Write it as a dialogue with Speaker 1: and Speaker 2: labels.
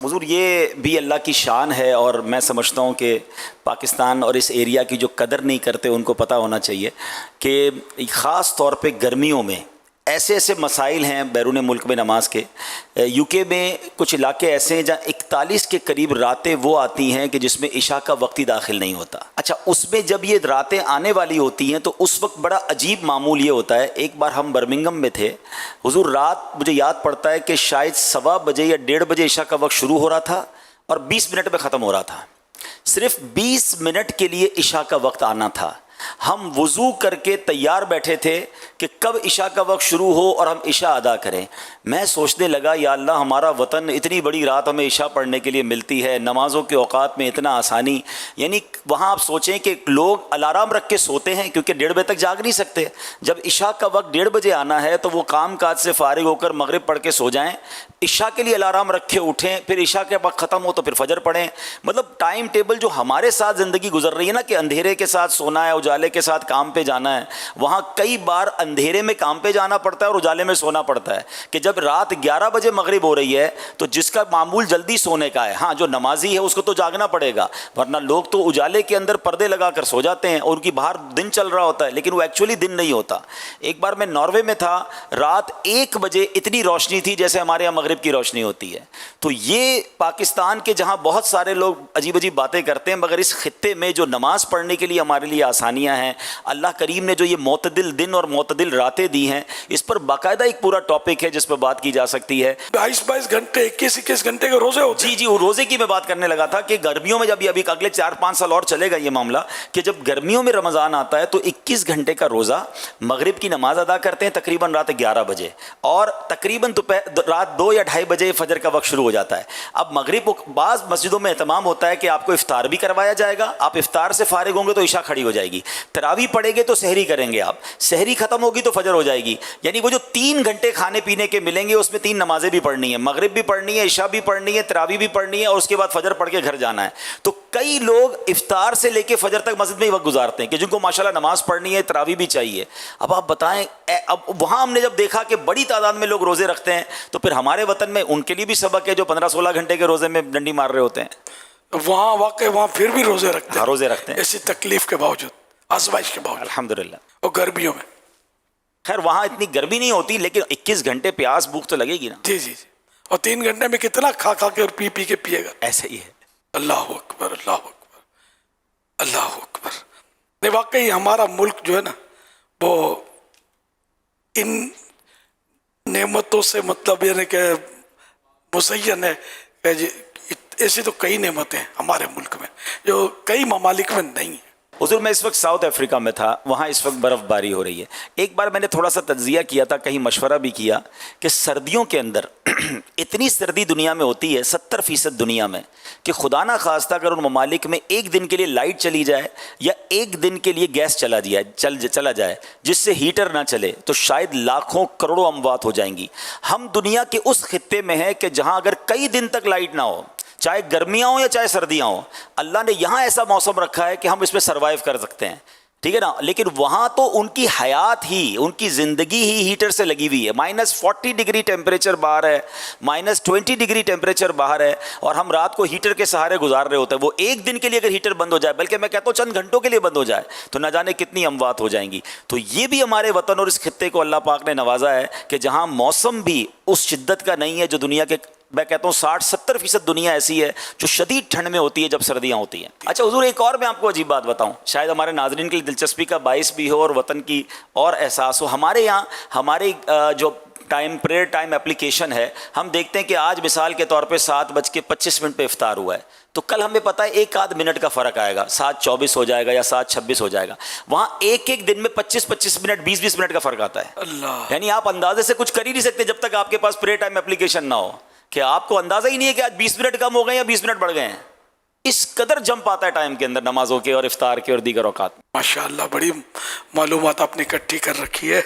Speaker 1: حضور یہ بھی اللہ کی شان ہے، اور میں سمجھتا ہوں کہ پاکستان اور اس ایریا کی جو قدر نہیں کرتے ان کو پتہ ہونا چاہیے کہ خاص طور پہ گرمیوں میں ایسے ایسے مسائل ہیں بیرون ملک میں نماز کے۔ یو کے میں کچھ علاقے ایسے ہیں جہاں 41 کے قریب راتیں وہ آتی ہیں کہ جس میں عشاء کا وقت ہی داخل نہیں ہوتا۔ اچھا، اس میں جب یہ راتیں آنے والی ہوتی ہیں تو اس وقت بڑا عجیب معمول یہ ہوتا ہے۔ ایک بار ہم برمنگھم میں تھے حضور، رات مجھے یاد پڑتا ہے کہ شاید 1:15 بجے یا 1:30 بجے عشاء کا وقت شروع ہو رہا تھا اور 20 منٹ میں ختم ہو رہا تھا۔ صرف 20 منٹ کے لیے عشاء کا وقت آنا تھا۔ ہم وضو کر کے تیار بیٹھے تھے کہ کب عشاء کا وقت شروع ہو اور ہم عشاء ادا کریں۔ میں سوچنے لگا یا اللہ، ہمارا وطن اتنی بڑی رات ہمیں عشاء پڑھنے کے لیے ملتی ہے، نمازوں کے اوقات میں اتنا آسانی، یعنی وہاں آپ سوچیں کہ لوگ الارم رکھ کے سوتے ہیں کیونکہ 1:30 بجے تک جاگ نہیں سکتے۔ جب عشاء کا وقت 1:30 بجے آنا ہے تو وہ کام کاج سے فارغ ہو کر مغرب پڑھ کے سو جائیں، عشاء کے لیے الارم رکھے اٹھیں، پھر عشاء کے وقت ختم ہو تو پھر فجر پڑھیں۔ مطلب ٹائم ٹیبل جو ہمارے ساتھ زندگی گزر رہی ہے نا کہ اندھیرے کے ساتھ سونا ہے، اجالے کے ساتھ کام پہ جانا ہے، وہاں کئی بار اندھیرے میں کام پہ جانا پڑتا ہے اور اجالے میں سونا پڑتا ہے کہ جب رات 11 بجے مغرب ہو رہی ہے تو جس کا معمول جلدی سونے کا ہے، ہاں جو نمازی ہے اس کو تو جاگنا پڑے گا، ورنہ لوگ تو اجالے کے اندر پردے لگا کر سو جاتے ہیں اور ان کی باہر دن چل رہا ہوتا ہے، لیکن وہ ایکچولی دن نہیں ہوتا۔ ایک بار میں ناروے میں تھا، رات 1 بجے اتنی روشنی تھی جیسے ہمارے یہاں مغرب کی روشنی ہوتی ہے۔ تو یہ پاکستان کے جہاں بہت سارے لوگ عجیب عجیب باتیں کرتے ہیں، مگر اس خطے میں جو نماز پڑھنے کے لیے ہمارے لیے آسانیاں ہیں، اللہ کریم نے جو یہ معتدل دن اور معتدل راتیں دی ہیں، اس پر باقاعدہ ایک پورا ٹاپک ہے جس پہ بات کی جا سکتی ہے۔
Speaker 2: 22 گھنٹے 21 گھنٹے کے روزے ہوتے ہیں۔
Speaker 1: جی وہ روزے کی میں بات کرنے لگا تھا کہ گرمیوں میں جب ابھی اگلے 4-5 سال اور چلے گا یہ معاملہ کہ جب گرمیوں میں رمضان آتا ہے تو 21 گھنٹے کا روزہ، مغرب کی نماز ادا کرتے ہیں تقریباً رات 11 بجے اور تقریباً رات 2 یا 2:30 بجے فجر کا وقت شروع ہو جاتا ہے۔ اب مغرب بعض مسجدوں میں اہتمام ہوتا ہے کہ آپ کو افطار بھی کروایا جائے گا، آپ افطار سے فارغ ہوں گے تو عشاء کھڑی ہو جائے گی، تراویح پڑھیں گے تو سحری کریں گے، آپ سحری ختم ہوگی تو فجر ہو جائے گی، یعنی وہ جو 3 گھنٹے کھانے پینے کے ملیں گے اس میں 3 نمازیں بھی پڑھنی ہے، مغرب بھی پڑھنی ہے، عشاء بھی پڑھنی ہے، تراویح بھی پڑھنی ہے اور اس کے بعد فجر پڑھ کے گھر جانا ہے۔ تو کئی لوگ افطار سے لے کے فجر تک مسجد میں ہی وقت گزارتے ہیں کہ جن کو ماشاءاللہ نماز پڑھنی ہے، تراویح بھی چاہیے۔ اب آپ بتائیں، اب وہاں ہم نے جب دیکھا کہ بڑی تعداد میں لوگ روزے رکھتے ہیں تو پھر ہمارے وطن میں ان کے لیے بھی سبق ہے جو 15-16 گھنٹے کے روزے میں ڈنڈی مار رہے ہوتے ہیں۔
Speaker 2: وہاں واقع وہاں پھر بھی روزے رکھتے ہیں،
Speaker 1: ہاں روزے رکھتے ہیں
Speaker 2: ایسی تکلیف کے باوجود، آزمائش کے باوجود،
Speaker 1: الحمدللہ۔
Speaker 2: اور گرمیوں میں
Speaker 1: خیر وہاں اتنی گرمی نہیں ہوتی لیکن 21 گھنٹے پیاس بھوک تو لگے گی نا۔
Speaker 2: جی اور 3 گھنٹے میں کتنا کھا کے اور پی کے پیے گا۔
Speaker 1: ایسا ہی ہے۔
Speaker 2: اللہ اکبر، اللہ اکبر، اللہ اکبر۔ نہیں واقعی ہمارا ملک جو ہے نا وہ ان نعمتوں سے مطلب یعنی کہ مزین ہے کہ ایسی تو کئی نعمتیں ہیں ہمارے ملک میں جو کئی ممالک میں نہیں ہیں۔
Speaker 1: حضور میں اس وقت ساؤتھ افریقہ میں تھا، وہاں اس وقت برف باری ہو رہی ہے۔ ایک بار میں نے تھوڑا سا تجزیہ کیا تھا، کہیں مشورہ بھی کیا کہ سردیوں کے اندر اتنی سردی دنیا میں ہوتی ہے 70% دنیا میں کہ خدا نہ خواستہ اگر ان ممالک میں ایک دن کے لیے لائٹ چلی جائے یا ایک دن کے لیے گیس چلا جائے جس سے ہیٹر نہ چلے تو شاید لاکھوں کروڑوں اموات ہو جائیں گی۔ ہم دنیا کے اس خطے میں ہیں کہ جہاں اگر کئی دن تک لائٹ نہ ہو، چاہے گرمیاں ہوں یا چاہے سردیاں ہوں، اللہ نے یہاں ایسا موسم رکھا ہے کہ ہم اس پہ سروائیو کر سکتے ہیں، ٹھیک ہے نا۔ لیکن وہاں تو ان کی حیات ہی، ان کی زندگی ہی ہیٹر سے لگی ہوئی ہے۔ -40 ڈگری ٹیمپریچر باہر ہے، -20 ڈگری ٹیمپریچر باہر ہے اور ہم رات کو ہیٹر کے سہارے گزار رہے ہوتے ہیں۔ وہ ایک دن کے لیے اگر ہیٹر بند ہو جائے، بلکہ میں کہتا ہوں چند گھنٹوں کے لیے بند ہو جائے تو نہ جانے کتنی اموات ہو جائیں گی۔ تو یہ بھی ہمارے وطن اور اس خطے کو اللہ پاک نے نوازا ہے کہ جہاں موسم بھی اس شدت کا نہیں ہے جو دنیا کے، میں کہتا ہوں 60-70% دنیا ایسی ہے جو شدید ٹھنڈ میں ہوتی ہے جب سردیاں ہوتی ہیں۔ اچھا حضور ایک اور میں آپ کو عجیب بات بتاؤں، شاید ہمارے ناظرین کے لیے دلچسپی کا باعث بھی ہو اور وطن کی اور احساس ہو۔ ہمارے یہاں ہماری جو پریئر ٹائم اپلیکیشن ہے، ہم دیکھتے ہیں کہ آج مثال کے طور پہ 7:25 پہ افطار ہوا ہے تو کل ہمیں پتہ ہے 1 منٹ کا فرق آئے گا، 7:24 ہو جائے گا یا 7:26 ہو جائے گا۔ وہاں ایک دن میں 25 منٹ 20 منٹ کا فرق آتا ہے۔
Speaker 2: اللہ،
Speaker 1: یعنی آپ اندازے سے کچھ کر ہی نہیں سکتے جب تک آپ کے پاس پریئر ٹائم اپلیکیشن نہ ہو کہ آپ کو اندازہ ہی نہیں ہے کہ آج 20 منٹ کم ہو گئے یا 20 منٹ بڑھ گئے ہیں۔ اس قدر جمپ آتا ہے ٹائم کے اندر نمازوں کے اور افطار کے اور دیگر اوقات۔
Speaker 2: ماشاء اللہ، بڑی معلومات آپ نے اکٹھی کر رکھی ہے۔